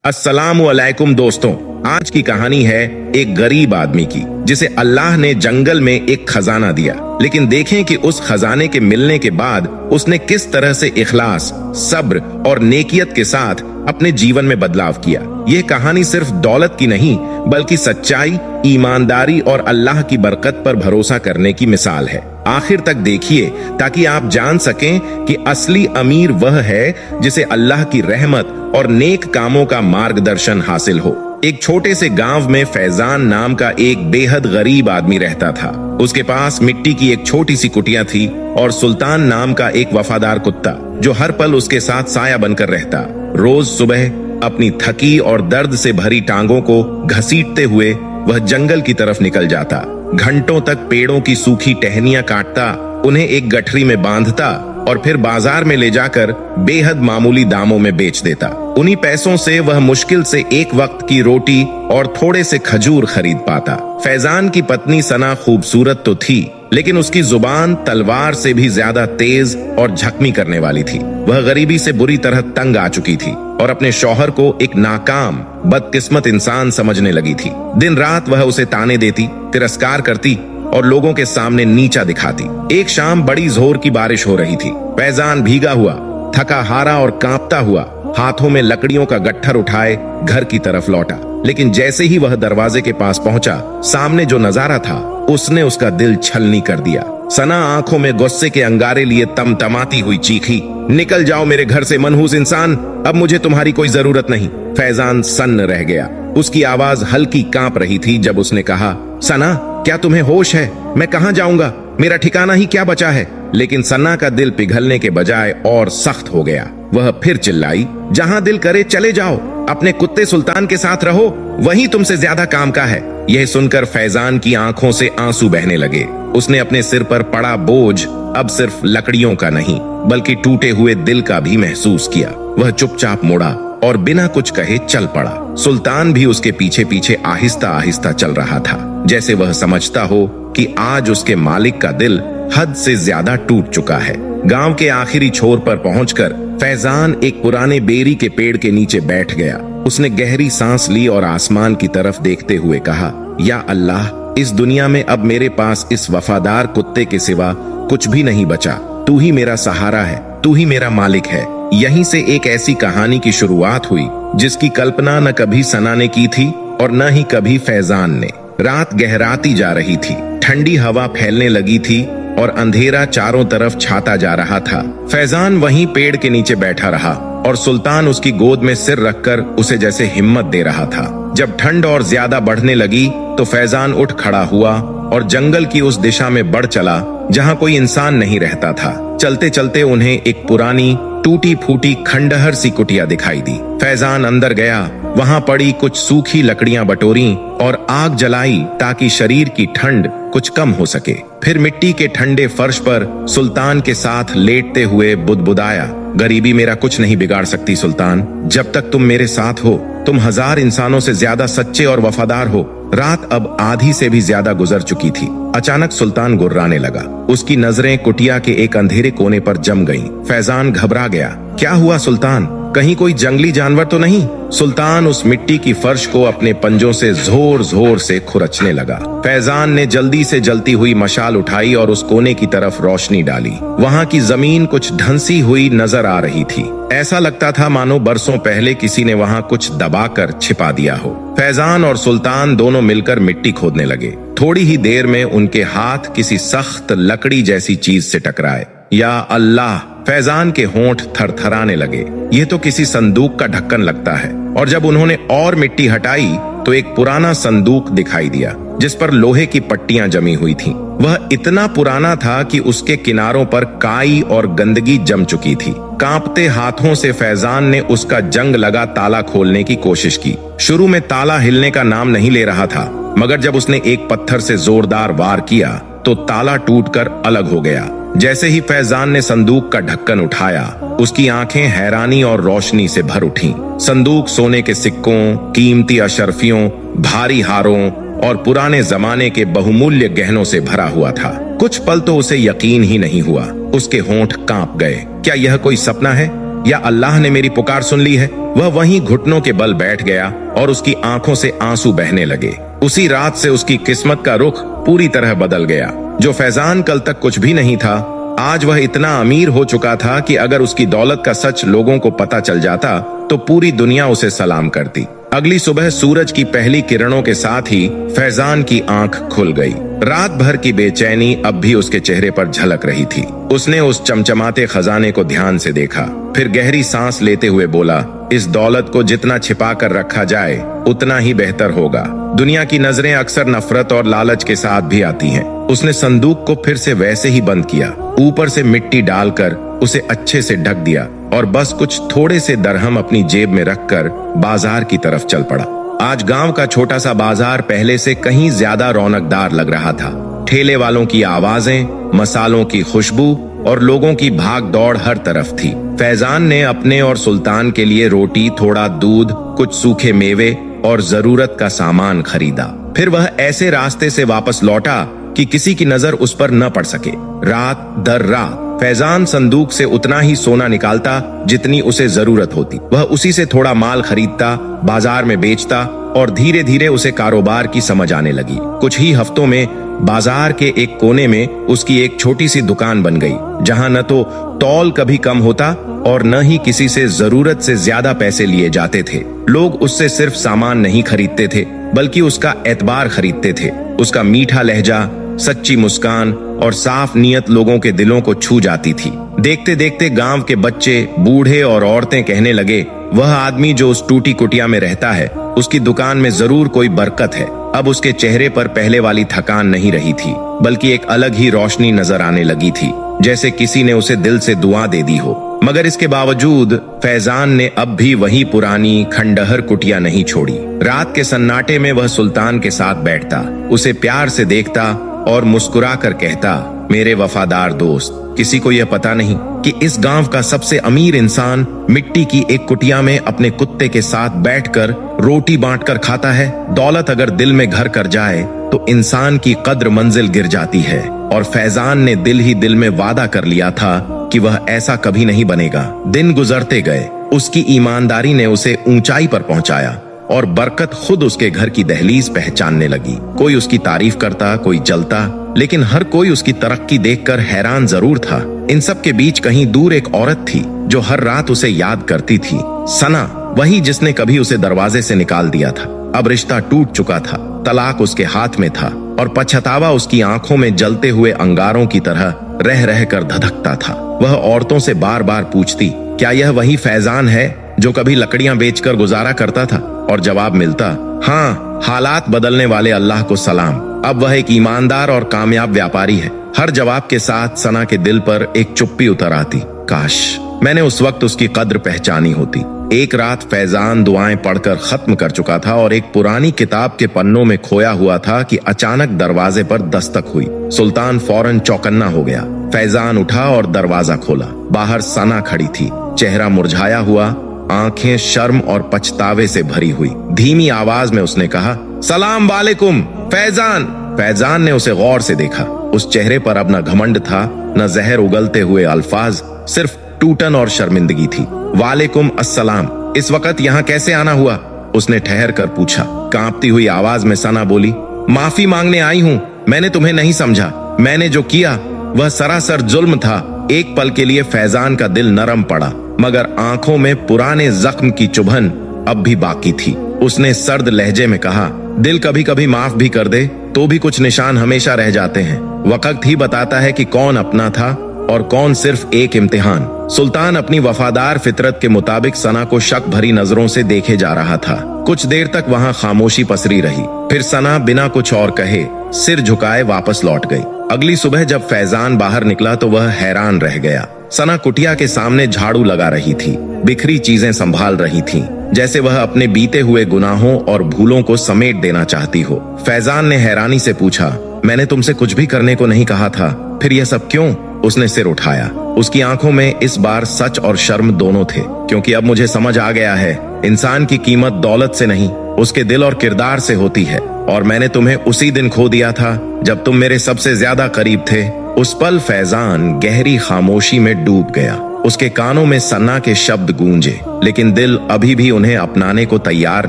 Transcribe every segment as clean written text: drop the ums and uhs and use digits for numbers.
अस्सलामु अलैकुम दोस्तों, आज की कहानी है एक गरीब आदमी की जिसे अल्लाह ने जंगल में एक खजाना दिया। लेकिन देखें कि उस खजाने के मिलने के बाद उसने किस तरह से इखलास, सब्र और नेकियत के साथ अपने जीवन में बदलाव किया। यह कहानी सिर्फ दौलत की नहीं बल्कि सच्चाई, ईमानदारी और अल्लाह की बरकत पर भरोसा करने की मिसाल है। आखिर तक देखिए ताकि आप जान सकें कि असली अमीर वह है जिसे अल्लाह की रहमत और नेक कामों का मार्गदर्शन हासिल हो। एक छोटे से गांव में फैजान नाम का एक बेहद गरीब आदमी रहता था। उसके पास मिट्टी की एक छोटी सी कुटिया थी और सुल्तान नाम का एक वफादार कुत्ता जो हर पल उसके साथ साया बनकर रहता। रोज सुबह अपनी थकी और दर्द से भरी टांगों को घसीटते हुए वह जंगल की तरफ निकल जाता। घंटों तक पेड़ों की सूखी टहनियां काटता, उन्हें एक गठरी में बांधता और फिर बाजार में ले जाकर बेहद मामूली दामों में बेच देता। उन्हीं पैसों से वह मुश्किल से एक वक्त की रोटी और थोड़े से खजूर खरीद पाता। फैजान की पत्नी सना खूबसूरत तो थी, लेकिन उसकी जुबान तलवार से भी ज्यादा तेज और झकमी करने वाली थी। वह गरीबी से बुरी तरह तंग आ चुकी थी और अपने शौहर को एक नाकाम, बदकिस्मत इंसान समझने लगी थी। दिन रात वह उसे ताने देती, तिरस्कार करती और लोगों के सामने नीचा दिखाती। एक शाम बड़ी जोर की बारिश हो रही थी। फैजान भीगा हुआ, थका हारा और कांपता हुआ हाथों में लकड़ियों का गट्ठर उठाए घर की तरफ लौटा। लेकिन जैसे ही वह दरवाजे के पास पहुंचा, सामने जो नजारा था उसने उसका दिल छलनी कर दिया। सना आंखों में गुस्से के अंगारे लिए तमतमाती हुई चीखी, निकल जाओ मेरे घर से मनहूस इंसान, अब मुझे तुम्हारी कोई जरूरत नहीं। फैजान सन्न रह गया। उसकी आवाज हल्की कांप रही थी जब उसने कहा, सना क्या तुम्हें होश है? मैं कहां जाऊंगा? मेरा ठिकाना ही क्या बचा है? लेकिन सन्ना का दिल पिघलने के बजाय और सख्त हो गया। वह फिर चिल्लाई, जहां दिल करे चले जाओ, अपने कुत्ते सुल्तान के साथ रहो, वही तुमसे ज्यादा काम का है। यह सुनकर फैजान की आंखों से आंसू बहने लगे। उसने अपने सिर पर पड़ा बोझ अब सिर्फ लकड़ियों का नहीं बल्कि टूटे हुए दिल का भी महसूस किया। वह चुपचाप मुड़ा और बिना कुछ कहे चल पड़ा। सुल्तान भी उसके पीछे पीछे आहिस्ता आहिस्ता चल रहा था, जैसे वह समझता हो कि आज उसके मालिक का दिल हद से ज्यादा टूट चुका है। गांव के आखिरी छोर पर पहुंचकर फैजान एक पुराने बेरी के पेड़ के नीचे बैठ गया। उसने गहरी सांस ली और आसमान की तरफ देखते हुए कहा, या अल्लाह, इस दुनिया में अब मेरे पास इस वफादार कुत्ते के सिवा कुछ भी नहीं बचा। तू ही मेरा सहारा है, तू ही मेरा मालिक है। यहीं से एक ऐसी कहानी की शुरुआत हुई जिसकी कल्पना न कभी सना ने की थी और न ही कभी फैजान ने। रात गहराती जा रही थी, ठंडी हवा फैलने लगी थी और अंधेरा चारों तरफ छाता जा रहा था। फैजान वहीं पेड़ के नीचे बैठा रहा और सुल्तान उसकी गोद में सिर रखकर उसे जैसे हिम्मत दे रहा था। जब ठंड और ज्यादा बढ़ने लगी तो फैजान उठ खड़ा हुआ और जंगल की उस दिशा में बढ़ चला जहां कोई इंसान नहीं रहता था। चलते चलते उन्हें एक पुरानी टूटी फूटी खंडहर सी कुटिया दिखाई दी। फैजान अंदर गया, वहां पड़ी कुछ सूखी लकड़ियां बटोरी और आग जलाई ताकि शरीर की ठंड कुछ कम हो सके। फिर मिट्टी के ठंडे फर्श पर सुल्तान के साथ लेटते हुए बुदबुदाया, गरीबी मेरा कुछ नहीं बिगाड़ सकती सुल्तान, जब तक तुम मेरे साथ हो। तुम 1000 इंसानों से ज्यादा सच्चे और वफादार हो। रात अब आधी से भी ज्यादा गुजर चुकी थी। अचानक सुल्तान गुर्राने लगा। उसकी नजरें कुटिया के एक अंधेरे कोने पर जम गईं। फैजान घबरा गया। क्या हुआ सुल्तान? कहीं कोई जंगली जानवर तो नहीं? सुल्तान उस मिट्टी की फर्श को अपने पंजों से जोर जोर से खुरचने लगा। फैजान ने जल्दी से जलती हुई मशाल उठाई और उस कोने की तरफ रोशनी डाली। वहां की जमीन कुछ ढंसी हुई नजर आ रही थी। ऐसा लगता था मानो बरसों पहले किसी ने वहां कुछ दबाकर छिपा दिया हो। फैजान और सुल्तान दोनों मिलकर मिट्टी खोदने लगे। थोड़ी ही देर में उनके हाथ किसी सख्त लकड़ी जैसी चीज से टकराए। या अल्लाह, फैजान के होंठ थरथराने लगे। यह तो किसी संदूक का ढक्कन लगता है। और जब उन्होंने और मिट्टी हटाई तो एक पुराना संदूक दिखाई दिया जिस पर लोहे की पट्टियां जमी हुई थीं। वह इतना पुराना था कि उसके किनारों पर काई और गंदगी जम चुकी थी। कांपते हाथों से फैजान ने उसका जंग लगा ताला खोलने की कोशिश की। शुरू में ताला हिलने का नाम नहीं ले रहा था, मगर जब उसने एक पत्थर से जोरदार वार किया तो ताला टूटकर अलग हो गया। जैसे ही फैजान ने संदूक का ढक्कन उठाया, उसकी आंखें हैरानी और रोशनी से भर उठीं। संदूक सोने के सिक्कों, कीमती अशर्फियों, भारी हारों और पुराने जमाने के बहुमूल्य गहनों से भरा हुआ था। कुछ पल तो उसे यकीन ही नहीं हुआ। उसके होंठ कांप गए। क्या यह कोई सपना है या अल्लाह ने मेरी पुकार सुन ली है? वह वहीं घुटनों के बल बैठ गया और उसकी आंखों से आंसू बहने लगे। उसी रात से उसकी किस्मत का रुख पूरी तरह बदल गया। जो फैजान कल तक कुछ भी नहीं था, आज वह इतना अमीर हो चुका था कि अगर उसकी दौलत का सच लोगों को पता चल जाता तो पूरी दुनिया उसे सलाम करती। अगली सुबह सूरज की पहली किरणों के साथ ही फैजान की आंख खुल गई। रात भर की बेचैनी अब भी उसके चेहरे पर झलक रही थी। उसने उस चमचमाते खजाने को ध्यान से देखा, फिर गहरी सांस लेते हुए बोला, इस दौलत को जितना छिपा कर रखा जाए उतना ही बेहतर होगा। दुनिया की नजरें अक्सर नफरत और लालच के साथ भी आती हैं। उसने संदूक को फिर से वैसे ही बंद किया, ऊपर से मिट्टी डालकर उसे अच्छे से ढक दिया और बस कुछ थोड़े से दरहम अपनी जेब में रखकर बाजार की तरफ चल पड़ा। आज गांव का छोटा सा बाजार पहले से कहीं ज्यादा रौनकदार लग रहा था। ठेले वालों की आवाजें, मसालों की खुशबू और लोगों की भाग दौड़ हर तरफ थी। फैजान ने अपने और सुल्तान के लिए रोटी, थोड़ा दूध, कुछ सूखे मेवे और जरूरत का सामान खरीदा। फिर वह ऐसे रास्ते से वापस लौटा कि किसी की नजर उस पर न पड़ सके। रात दर रात फैजान संदूक से उतना ही सोना निकालता जितनी उसे जरूरत होती। वह उसी से थोड़ा माल खरीदता, बाजार में बेचता और धीरे धीरे उसे कारोबार की समझ आने लगी। कुछ ही हफ्तों में बाजार के एक कोने में उसकी एक छोटी सी दुकान बन गई, जहां न तो तौल कभी कम होता और न ही किसी से जरूरत से ज्यादा पैसे लिए जाते थे। लोग उससे सिर्फ सामान नहीं खरीदते थे, बल्कि उसका एतबार खरीदते थे। उसका मीठा लहजा, सच्ची मुस्कान और साफ नीयत लोगों के दिलों को छू जाती थी। देखते देखते गांव के बच्चे, बूढ़े और औरतें कहने लगे, वह आदमी जो उस टूटी कुटिया में रहता है, उसकी दुकान में जरूर कोई बरकत है। अब उसके चेहरे पर पहले वाली थकान नहीं रही थी, बल्कि एक अलग ही रोशनी नजर आने लगी थी, जैसे किसी ने उसे दिल से दुआ दे दी हो। मगर इसके बावजूद फैजान ने अब भी वही पुरानी खंडहर कुटिया नहीं छोड़ी। रात के सन्नाटे में वह सुल्तान के साथ बैठता, उसे प्यार से देखता और मुस्कुरा कर कहता, मेरे वफादार दोस्त, किसी को यह पता नहीं कि इस गांव का सबसे अमीर इंसान मिट्टी की एक कुटिया में अपने कुत्ते के साथ बैठकर रोटी बांटकर खाता है। दौलत अगर दिल में घर कर जाए तो इंसान की कद्र मंजिल गिर जाती है। और फैजान ने दिल ही दिल में वादा कर लिया था कि वह ऐसा कभी नहीं बनेगा। दिन गुजरते गए, उसकी ईमानदारी ने उसे ऊंचाई पर पहुंचाया और बरकत खुद उसके घर की दहलीज पहचानने लगी। कोई उसकी तारीफ करता, कोई जलता, लेकिन हर कोई उसकी तरक्की देखकर हैरान जरूर था। इन सब के बीच कहीं दूर एक औरत थी जो हर रात उसे याद करती थी। सना, वही जिसने कभी उसे दरवाजे से निकाल दिया था। अब रिश्ता टूट चुका था, तलाक उसके हाथ में था और पछतावा उसकी आंखों में जलते हुए अंगारों की तरह रह रह कर धधकता था। वह औरतों से बार बार पूछती, क्या यह वही फैजान है जो कभी लकड़ियां बेचकर गुजारा करता था? और जवाब मिलता, हाँ, हालात बदलने वाले अल्लाह को सलाम, अब वह एक ईमानदार और कामयाब व्यापारी है। हर जवाब के साथ सना के दिल पर एक चुप्पी उतर आती। काश मैंने उस वक्त उसकी कद्र पहचानी होती। एक रात फैजान दुआएं पढ़कर खत्म कर चुका था और एक पुरानी किताब के पन्नों में खोया हुआ था कि अचानक दरवाजे पर दस्तक हुई। सुल्तान फौरन चौकन्ना हो गया। फैजान उठा और दरवाजा खोला। बाहर सना खड़ी थी, चेहरा मुरझाया हुआ, आंखें शर्म और पछतावे से भरी हुई। धीमी आवाज में उसने कहा, सलाम वालेकुम फैजान। फैजान ने उसे गौर से देखा। उस चेहरे पर अब न घमंड था, न जहर उगलते हुए अल्फाज, सिर्फ टूटन और शर्मिंदगी थी। वालेकुम अस्सलाम, इस वक्त यहाँ कैसे आना हुआ? उसने ठहर कर पूछा। कांपती हुई आवाज में सना बोली, माफी मांगने आई हूँ, मैंने तुम्हें नहीं समझा। मैंने जो किया वह सरासर जुल्म था। एक पल के लिए फैजान का दिल नरम पड़ा, मगर आंखों में पुराने जख्म की चुभन अब भी बाकी थी। उसने सर्द लहजे में कहा, दिल कभी कभी माफ भी कर दे तो भी कुछ निशान हमेशा रह जाते हैं। वक्त ही बताता है कि कौन अपना था और कौन सिर्फ एक इम्तिहान। सुल्तान अपनी वफादार फितरत के मुताबिक सना को शक भरी नजरों से देखे जा रहा था। कुछ देर तक वहां खामोशी पसरी रही, फिर सना बिना कुछ और कहे सिर झुकाए वापस लौट गई। अगली सुबह जब फैजान बाहर निकला तो वह हैरान रह गया। सना कुटिया के सामने झाड़ू लगा रही थी, बिखरी चीजें संभाल रही थी, जैसे वह अपने बीते हुए गुनाहों और भूलों को समेट देना चाहती हो। फैजान ने हैरानी से पूछा, मैंने तुमसे कुछ भी करने को नहीं कहा था, फिर यह सब क्यों? उसने सिर उठाया। उसकी आंखों में इस बार सच और शर्म दोनों थे, क्योंकि अब मुझे समझ आ गया है, इंसान की कीमत दौलत से नहीं, उसके दिल और किरदार से होती है। और मैंने तुम्हें उसी दिन खो दिया था जब तुम मेरे सबसे ज्यादा करीब थे। उस पल फैजान गहरी खामोशी में डूब गया। उसके कानों में सन्ना के शब्द गूंजे, लेकिन दिल अभी भी उन्हें अपनाने को तैयार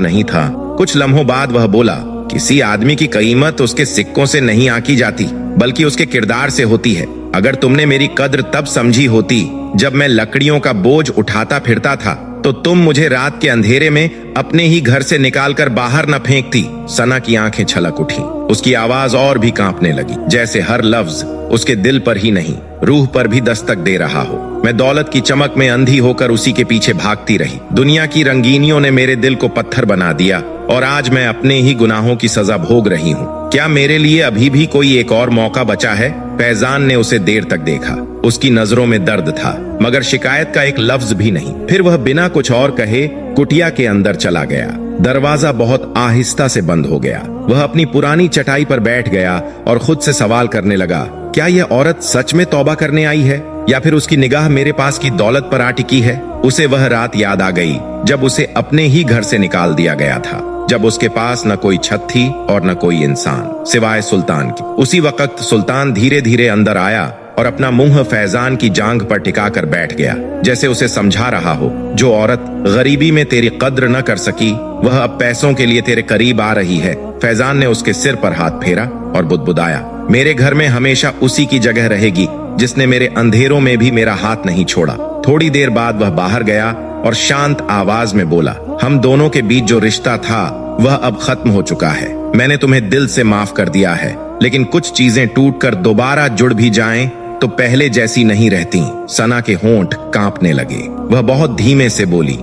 नहीं था। कुछ लम्हों बाद वह बोला, किसी आदमी की कीमत उसके सिक्कों से नहीं आंकी जाती, बल्कि उसके किरदार से होती है। अगर तुमने मेरी कद्र तब समझी होती जब मैं लकड़ियों का बोझ उठाता फिरता था, तो तुम मुझे रात के अंधेरे में अपने ही घर से निकालकर बाहर न फेंकती। सना की आंखें छलक उठी, उसकी आवाज और भी कांपने लगी, जैसे हर लफ्ज उसके दिल पर ही नहीं, रूह पर भी दस्तक दे रहा हो। मैं दौलत की चमक में अंधी होकर उसी के पीछे भागती रही। दुनिया की रंगीनियों ने मेरे दिल को पत्थर बना दिया और आज मैं अपने ही गुनाहों की सजा भोग रही हूँ। क्या मेरे लिए अभी भी कोई एक और मौका बचा है? फैजान ने उसे देर तक देखा। उसकी नजरों में दर्द था, मगर शिकायत का एक लफ्ज भी नहीं। फिर वह बिना कुछ और कहे कुटिया के अंदर चला गया। दरवाजा बहुत आहिस्ता से बंद हो गया। वह अपनी पुरानी चटाई पर बैठ गया और खुद से सवाल करने लगा, क्या यह औरत सच में तौबा करने आई है, या फिर उसकी निगाह मेरे पास की दौलत पर आ टिकी है? उसे वह रात याद आ गई जब उसे अपने ही घर से निकाल दिया गया था, जब उसके पास न कोई छत थी और न कोई इंसान सिवाय सुल्तान की। उसी वक्त सुल्तान धीरे धीरे अंदर आया और अपना मुंह फैजान की जांघ पर टिकाकर बैठ गया, जैसे उसे समझा रहा हो, जो औरत गरीबी में तेरी कद्र न कर सकी, वह अब पैसों के लिए तेरे करीब आ रही है। फैजान ने उसके सिर पर हाथ फेरा और बुदबुदाया, मेरे घर में हमेशा उसी की जगह रहेगी जिसने मेरे अंधेरों में भी मेरा हाथ नहीं छोड़ा। थोड़ी देर बाद वह बाहर गया और शांत आवाज में बोला, हम दोनों के बीच जो रिश्ता था वह अब खत्म हो चुका है। मैंने तुम्हें दिल से माफ कर दिया है, लेकिन कुछ चीजें टूटकर दोबारा जुड़ भी जाएं तो पहले जैसी नहीं रहती। सना के होंठ कांपने लगे। वह बहुत धीमे से बोली,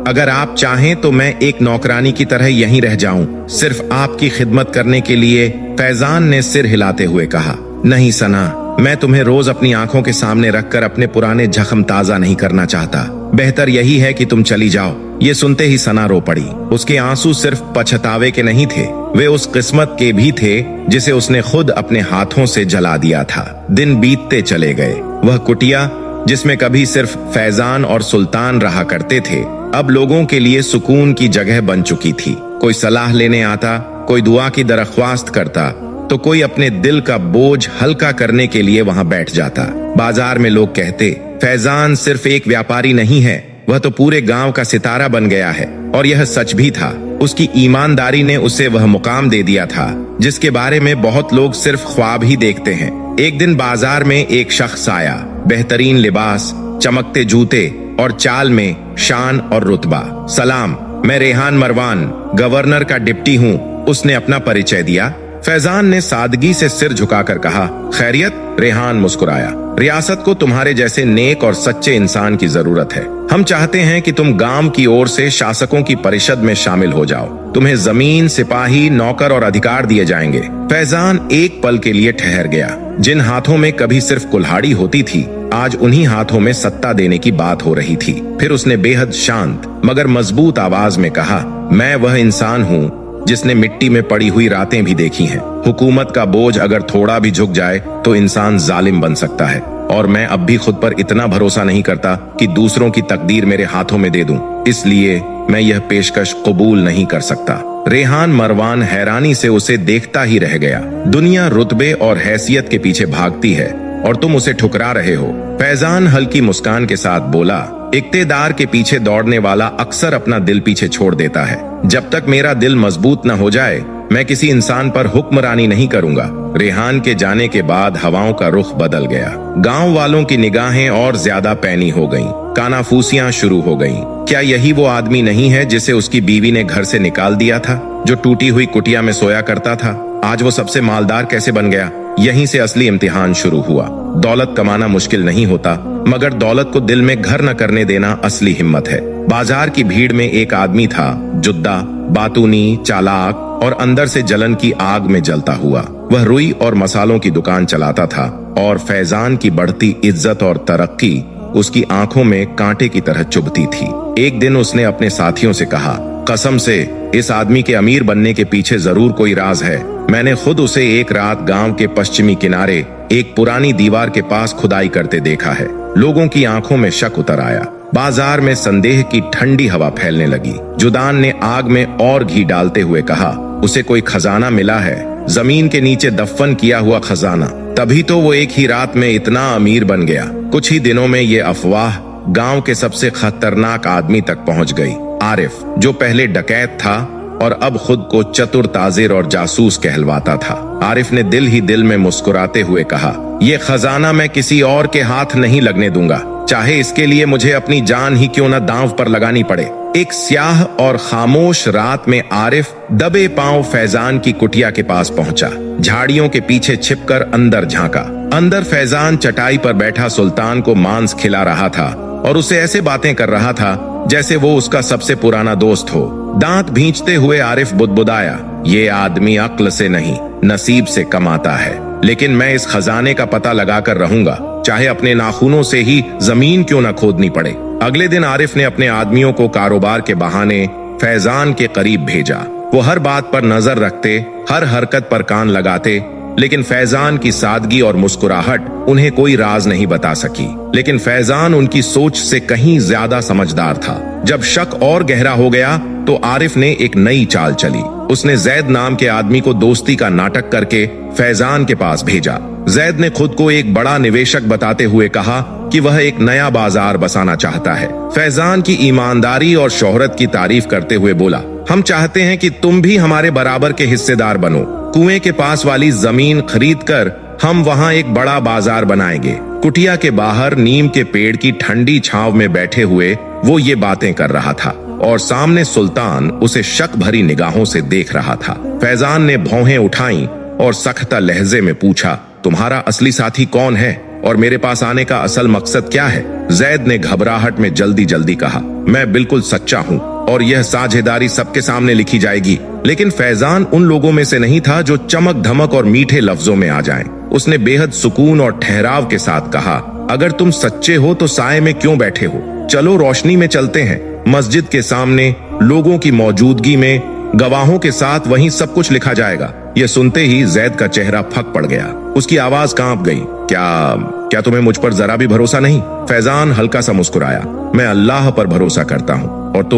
अगर आप चाहें तो मैं एक नौकरानी की तरह यहीं रह जाऊं, सिर्फ आपकी खिदमत करने के लिए। फैजान ने सिर हिलाते हुए कहा, नहीं सना, मैं तुम्हें रोज अपनी आंखों के सामने रखकर अपने पुराने जख्म ताजा नहीं करना चाहता। बेहतर यही है कि तुम चली जाओ। ये सुनते ही सना रो पड़ी। उसके आंसू सिर्फ पछतावे के नहीं थे, वे उस किस्मत के भी थे जिसे उसने खुद अपने हाथों से जला दिया था। दिन बीतते चले गए। वह कुटिया जिसमें कभी सिर्फ फैजान और सुल्तान रहा करते थे, अब लोगों के लिए सुकून की जगह बन चुकी थी। कोई सलाह लेने आता, कोई दुआ की दरख्वास्त करता, तो कोई अपने दिल का बोझ हल्का करने के लिए वहां बैठ जाता। बाजार में लोग कहते, फैजान सिर्फ एक व्यापारी नहीं है, वह तो पूरे गांव का सितारा बन गया है। और यह सच भी था। उसकी ईमानदारी ने उसे वह मुकाम दे दिया था जिसके बारे में बहुत लोग सिर्फ ख्वाब ही देखते हैं। एक दिन बाजार में एक शख्स आया, बेहतरीन लिबास, चमकते जूते और चाल में शान और रुतबा। सलाम, मैं रेहान मरवान, गवर्नर का डिप्टी हूँ, उसने अपना परिचय दिया। फैजान ने सादगी से सिर झुकाकर कहा, खैरियत? रेहान मुस्कुराया, रियासत को तुम्हारे जैसे नेक और सच्चे इंसान की जरूरत है। हम चाहते हैं कि तुम गांव की ओर से शासकों की परिषद में शामिल हो जाओ। तुम्हें जमीन, सिपाही, नौकर और अधिकार दिए जाएंगे। फैजान एक पल के लिए ठहर गया। जिन हाथों में कभी सिर्फ कुल्हाड़ी होती थी, आज उन्हीं हाथों में सत्ता देने की बात हो रही थी। फिर उसने बेहद शांत मगर मजबूत आवाज में कहा, मैं वह इंसान हूँ जिसने मिट्टी में पड़ी हुई रातें भी देखी हैं। हुकूमत का बोझ अगर थोड़ा भी झुक जाए तो इंसान जालिम बन सकता है, और मैं अब भी खुद पर इतना भरोसा नहीं करता कि दूसरों की तकदीर मेरे हाथों में दे दूं। इसलिए मैं यह पेशकश कबूल नहीं कर सकता। रेहान मरवान हैरानी से उसे देखता ही रह गया। दुनिया रुतबे और हैसियत के पीछे भागती है और तुम उसे ठुकरा रहे हो। फैजान हल्की मुस्कान के साथ बोला, इक्तेदार के पीछे दौड़ने वाला अक्सर अपना दिल पीछे छोड़ देता है। जब तक मेरा दिल मजबूत न हो जाए, मैं किसी इंसान पर हुक्मरानी नहीं करूंगा। रेहान के जाने के बाद हवाओं का रुख बदल गया। गांव वालों की निगाहें और ज्यादा पैनी हो गईं, कानाफूसियां शुरू हो गईं। क्या यही वो आदमी नहीं है जिसे उसकी बीवी ने घर से निकाल दिया था, जो टूटी हुई कुटिया में सोया करता था? आज वो सबसे मालदार कैसे बन गया? यहीं से असली इम्तिहान शुरू हुआ। दौलत कमाना मुश्किल नहीं होता, मगर दौलत को दिल में घर न करने देना असली हिम्मत है। बाजार की भीड़ में एक आदमी था, जुद्दा, बातूनी, चालाक और अंदर से जलन की आग में जलता हुआ। वह रुई और मसालों की दुकान चलाता था और फैजान की बढ़ती इज्जत और तरक्की उसकी आंखों में कांटे की तरह चुभती थी। एक दिन उसने अपने साथियों से कहा, कसम से इस आदमी के अमीर बनने के पीछे जरूर कोई राज है। मैंने खुद उसे एक रात गांव के पश्चिमी किनारे एक पुरानी दीवार के पास खुदाई करते देखा है। लोगों की आंखों में शक उतर आया। बाजार में संदेह की ठंडी हवा फैलने लगी। जुदान ने आग में और घी डालते हुए कहा, उसे कोई खजाना मिला है, जमीन के नीचे दफन किया हुआ खजाना। तभी तो वो एक ही रात में इतना अमीर बन गया। कुछ ही दिनों में ये अफवाह गांव के सबसे खतरनाक आदमी तक पहुंच गई। आरिफ, जो पहले डकैत था और अब खुद को चतुर, ताजिर और जासूस कहलवाता था। आरिफ ने दिल ही दिल में मुस्कुराते हुए कहा, ये खजाना मैं किसी और के हाथ नहीं लगने दूंगा, चाहे इसके लिए मुझे अपनी जान ही क्यों न दांव पर लगानी पड़े। एक स्याह और खामोश रात में आरिफ दबे पांव फैजान की कुटिया के पास पहुंचा। झाड़ियों के पीछे छिपकर अंदर झांका। अंदर फैजान चटाई पर बैठा सुल्तान को मांस खिला रहा था और उसे ऐसे बातें कर रहा था जैसे वो उसका सबसे पुराना दोस्त हो। दांत भींचते हुए आरिफ बुदबुदाया, ये आदमी अक्ल से नहीं नसीब से कमाता है, लेकिन मैं इस खजाने का पता लगाकर रहूंगा, चाहे अपने नाखूनों से ही जमीन क्यों न खोदनी पड़े। अगले दिन आरिफ ने अपने आदमियों को कारोबार के बहाने फैजान के करीब भेजा। वो हर बात पर नजर रखते, हर हरकत पर कान लगाते, लेकिन फैजान की सादगी और मुस्कुराहट उन्हें कोई राज नहीं बता सकी। लेकिन फैजान उनकी सोच से कहीं ज्यादा समझदार था। जब शक और गहरा हो गया तो आरिफ ने एक नई चाल चली। उसने जैद नाम के आदमी को दोस्ती का नाटक करके फैजान के पास भेजा। जैद ने खुद को एक बड़ा निवेशक बताते हुए कहा कि वह एक नया बाजार बसाना चाहता है। फैजान की ईमानदारी और शोहरत की तारीफ करते हुए बोला, हम चाहते हैं कि तुम भी हमारे बराबर के हिस्सेदार बनो। कुएं के पास वाली जमीन खरीद कर हम वहां एक बड़ा बाजार बनाएंगे। कुटिया के बाहर नीम के पेड़ की ठंडी छांव में बैठे हुए वो ये बातें कर रहा था और सामने सुल्तान उसे शक भरी निगाहों से देख रहा था। फैजान ने भौहें उठाई और सख्ता लहजे में पूछा, तुम्हारा असली साथी कौन है और मेरे पास आने का असल मकसद क्या है? जैद ने घबराहट में जल्दी जल्दी कहा, मैं बिल्कुल सच्चा हूँ और यह साझेदारी सबके सामने लिखी जाएगी। लेकिन फैजान उन लोगों में से नहीं था जो चमक धमक और मीठे लफ्जों में आ जाएं। उसने बेहद सुकून और ठहराव के साथ कहा, अगर तुम सच्चे हो तो साए में क्यों बैठे हो? चलो रोशनी में चलते हैं। मस्जिद के सामने लोगों की मौजूदगी में गवाहों के साथ वहीं सब कुछ लिखा जाएगा। यह सुनते ही जैद का चेहरा फक पड़ गया। उसकी आवाज कांप गई। क्या तुम्हें मुझ पर जरा भी भरोसा नहीं? फैजान हल्का सा मुस्कुराया, मैं अल्लाह पर भरोसा करता हूँ और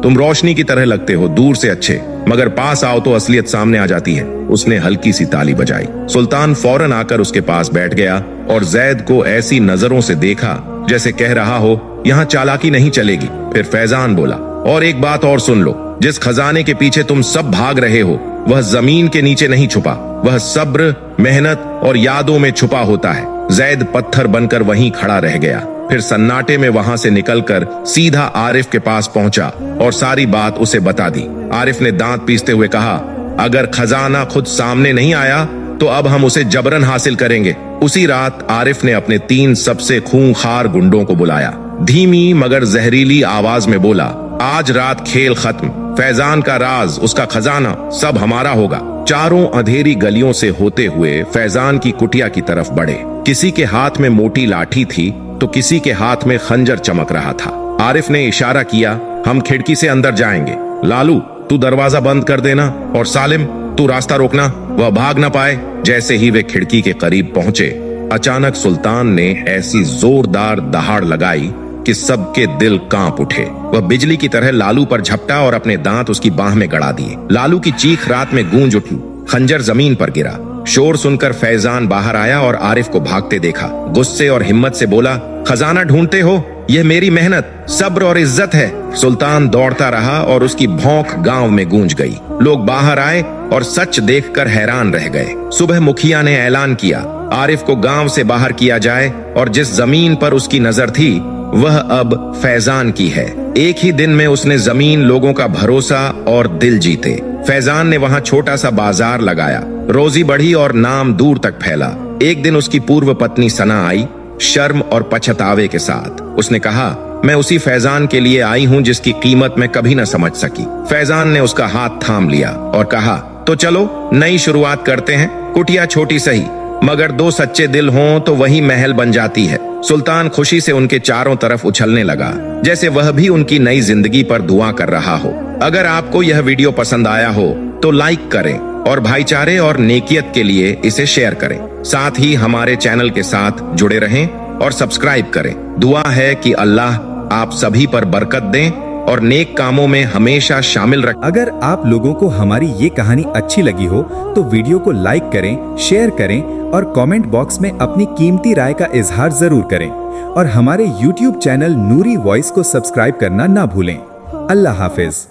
तुम रोशनी की तरह लगते हो, दूर से अच्छे, मगर पास आओ तो असलियत सामने आ जाती है। उसने हल्की सी ताली बजाई। सुल्तान फौरन आकर उसके पास बैठ गया और जैद को ऐसी नजरों से देखा जैसे कह रहा हो, यहाँ चालाकी नहीं चलेगी। फिर फैजान बोला, और एक बात और सुन लो, जिस खजाने के पीछे तुम सब भाग रहे हो वह जमीन के नीचे नहीं छुपा, वह सब्र, मेहनत और यादों में छुपा होता है। जैद पत्थर बनकर वहीं खड़ा रह गया। फिर सन्नाटे में वहां से निकलकर सीधा आरिफ के पास पहुंचा और सारी बात उसे बता दी। आरिफ ने दांत पीसते हुए कहा, अगर खजाना खुद सामने नहीं आया तो अब हम उसे जबरन हासिल करेंगे। उसी रात आरिफ ने अपने 3 सबसे खूंखार गुंडों को बुलाया। धीमी मगर जहरीली आवाज में बोला, आज रात खेल खत्म। फैजान का राज, उसका खजाना सब हमारा होगा। चारों अंधेरी गलियों से होते हुए फैजान की कुटिया की तरफ बढ़े। किसी के हाथ में मोटी लाठी थी तो किसी के हाथ में खंजर चमक रहा था। आरिफ ने इशारा किया, हम खिड़की से अंदर जाएंगे। लालू, तू दरवाजा बंद कर देना और सालिम, तू रास्ता रोकना, वह भाग ना पाए। जैसे ही वे खिड़की के करीब पहुंचे, अचानक सुल्तान ने ऐसी जोरदार दहाड़ लगाई कि सबके दिल कांप उठे। वह बिजली की तरह लालू पर झपटा और अपने दांत उसकी बाह में गड़ा दिए। लालू की चीख रात में गूंज उठी। खंजर जमीन पर गिरा। शोर सुनकर फैजान बाहर आया और आरिफ को भागते देखा। गुस्से और हिम्मत से बोला, खजाना ढूंढते हो? यह मेरी मेहनत, सब्र और इज्जत है। सुल्तान दौड़ता रहा और उसकी भौंक गांव में गूंज गई। लोग बाहर आए और सच देखकर हैरान रह गए। सुबह मुखिया ने ऐलान किया, आरिफ को गांव से बाहर किया जाए और जिस जमीन पर उसकी नजर थी वह अब फैजान की है। एक ही दिन में उसने जमीन, लोगों का भरोसा और दिल जीते। फैजान ने वहां छोटा सा बाजार लगाया। रोजी बढ़ी और नाम दूर तक फैला। एक दिन उसकी पूर्व पत्नी सना आई, शर्म और पछतावे के साथ। उसने कहा, मैं उसी फैजान के लिए आई हूं जिसकी कीमत मैं कभी न समझ सकी। फैजान ने उसका हाथ थाम लिया और कहा, तो चलो नई शुरुआत करते हैं। कुटिया छोटी सही, मगर 2 सच्चे दिल हों तो वही महल बन जाती है। सुल्तान खुशी से उनके चारों तरफ उछलने लगा, जैसे वह भी उनकी नई जिंदगी पर दुआ कर रहा हो। अगर आपको यह वीडियो पसंद आया हो तो लाइक करें और भाईचारे और नेकियत के लिए इसे शेयर करें। साथ ही हमारे चैनल के साथ जुड़े रहें और सब्सक्राइब करें। दुआ है कि अल्लाह आप सभी पर बरकत दें और नेक कामों में हमेशा शामिल रखें। अगर आप लोगों को हमारी ये कहानी अच्छी लगी हो तो वीडियो को लाइक करें, शेयर करें और कमेंट बॉक्स में अपनी कीमती राय का इजहार जरूर करें और हमारे YouTube चैनल नूरी वॉइस को सब्सक्राइब करना ना भूलें। अल्लाह हाफिज।